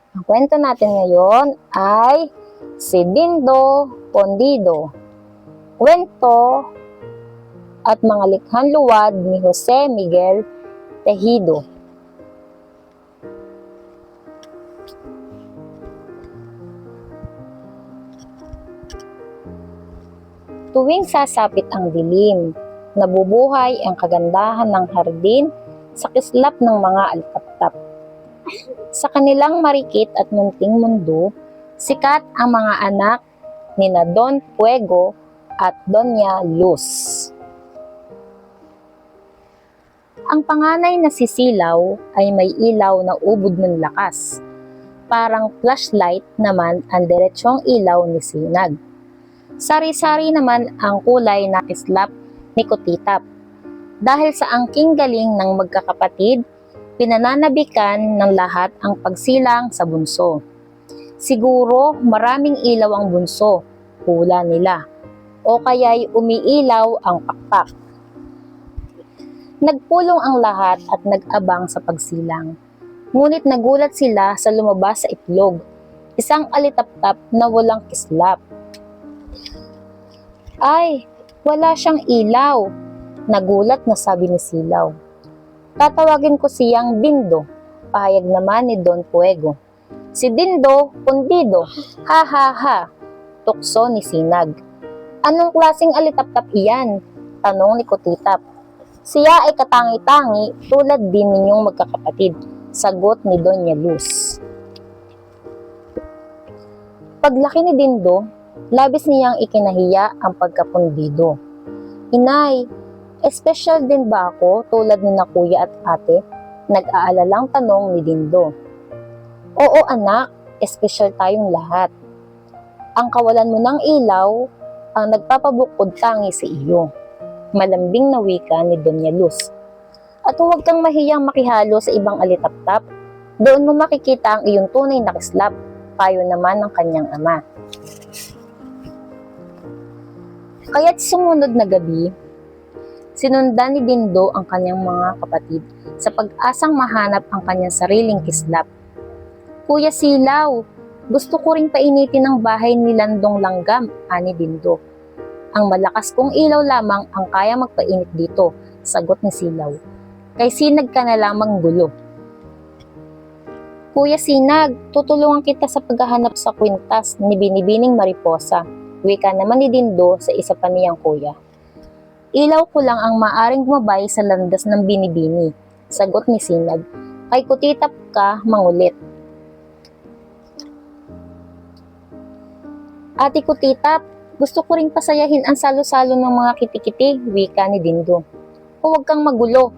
Ang kwento natin ngayon ay si Dindo Pondido. Kwento at mga likhang luwad ni Jose Miguel Tejido. Tuwing sasapit ang dilim, nabubuhay ang kagandahan ng hardin sa kislap ng mga alikaptap. Sa kanilang marikit at munting mundo, sikat ang mga anak ni na Don Fuego at Doña Luz. Ang panganay na si Silaw ay may ilaw na ubod ng lakas. Parang flashlight naman ang diretsyong ilaw ni Sinag. Sari-sari naman ang kulay na kislap ni Kutitap. Dahil sa angking galing ng magkakapatid, pinananabikan ng lahat ang pagsilang sa bunso. Siguro maraming ilaw ang bunso, hula nila, o kaya'y umiilaw ang pakpak. Nagpulong ang lahat at nag-abang sa pagsilang. Ngunit nagulat sila sa lumabas sa itlog, isang alitaptap na walang kislap. Ay, wala siyang ilaw, nagulat na sabi ni Silaw. Tatawagin ko siyang Dindo, pahayag naman ni Don Fuego. Si Dindo Pondido, ha ha ha, tukso ni Sinag. Anong klaseng alitaptap iyan? Tanong ni Kutitap. Siya ay katangi-tangi tulad din ninyong magkakapatid, sagot ni Doña Luz. Paglaki ni Dindo, labis niyang ikinahiya ang pagkapundido. Inay, espesyal din ba ako tulad ni na kuya at ate? Nag-aalalang tanong ni Dindo. Oo anak, espesyal tayong lahat. Ang kawalan mo ng ilaw ang nagpapabukod tangi sa iyo. Malambing na wika ni Doña Luz. At huwag kang mahiyang makihalo sa ibang alitaptap. Doon mo makikita ang iyong tunay na kislap, payo naman ng kanyang ama. Kaya't sumunod na gabi, sinundan ni Dindo ang kanyang mga kapatid sa pag-asang mahanap ang kanyang sariling kislap. Kuya Silaw, gusto ko ring painitin ang bahay ni Landong Langgam, ani Dindo. Ang malakas kong ilaw lamang ang kaya magpainit dito, sagot ni Silaw. Kay Sinag ka na lamang gulo. Kuya Sinag, tutulungan kita sa paghahanap sa kwintas ni Binibining Mariposa. Wika naman ni Dindo sa isa pa niyang kuya. Ilaw ko lang ang maaring gumabay sa landas ng Binibini, sagot ni Sinag. Kay Kutitap ka mangulit. Ate Kutitap, gusto ko ring pasayahin ang salo-salo ng mga kitikiti, wika ni Dindo. Huwag kang magulo,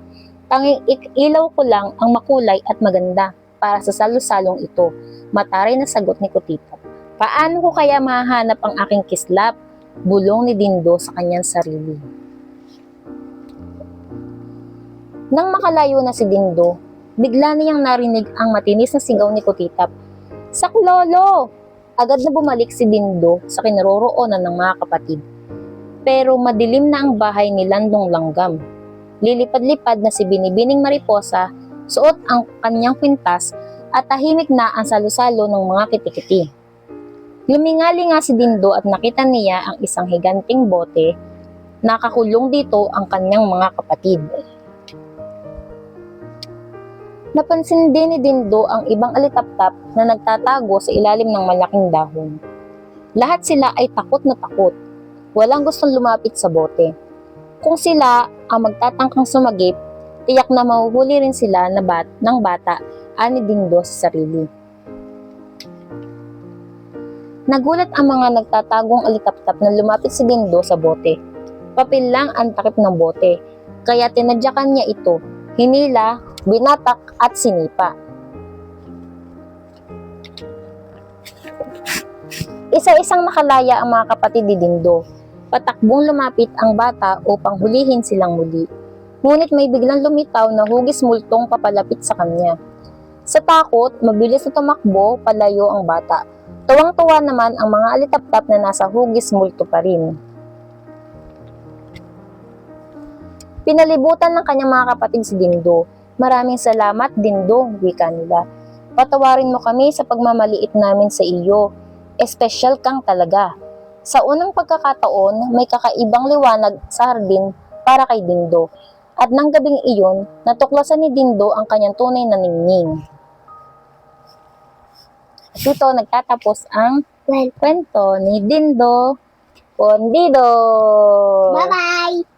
tanging ilaw ko lang ang makulay at maganda para sa salo-salong ito, mataray na sagot ni Kutitap. Paano ko kaya mahanap ang aking kislap? Bulong ni Dindo sa kanyang sarili. Nang makalayo na si Dindo, bigla niyang narinig ang matinis na sigaw ni Kutitap. Saklolo! Agad na bumalik si Dindo sa kinaroroonan ng mga kapatid. Pero madilim na ang bahay ni Landong Langgam. Lilipad-lipad na si Binibining Mariposa, suot ang kanyang kwintas at tahimik na ang salo-salo ng mga kitikiti. Lumingali nga si Dindo at nakita niya ang isang higanting bote. Nakakulong dito ang kanyang mga kapatid. Napansin din ni Dindo ang ibang alitaptap na nagtatago sa ilalim ng malaking dahon. Lahat sila ay takot na takot. Walang gustong lumapit sa bote. Kung sila ang magtatangkang sumagip, tiyak na mahuhuli rin sila ng bata, ani Dindo sa sarili. Nagulat ang mga nagtatagong alitaptap na lumapit si Dindo sa bote. Papel lang ang takip ng bote, kaya tinadyakan niya ito, hinila, binatak at sinipa. Isa-isang nakalaya ang mga kapatid ni Dindo. Patakbong lumapit ang bata upang hulihin silang muli. Ngunit may biglang lumitaw na hugis multong papalapit sa kanya. Sa takot, mabilis na tumakbo palayo ang bata. Tuwang-tuwa naman ang mga alitaptap na nasa hugis multo pa rin. Pinalibutan ng kanyang mga kapatid si Dindo. Maraming salamat, Dindo, wika nila. Patawarin mo kami sa pagmamaliit namin sa iyo. Espesyal kang talaga. Sa unang pagkakataon, may kakaibang liwanag sa hardin para kay Dindo. At nang gabing iyon, natuklasan ni Dindo ang kanyang tunay na ningning. Dito nagtatapos ang kwento ni Dindo Pondido. Bye-bye!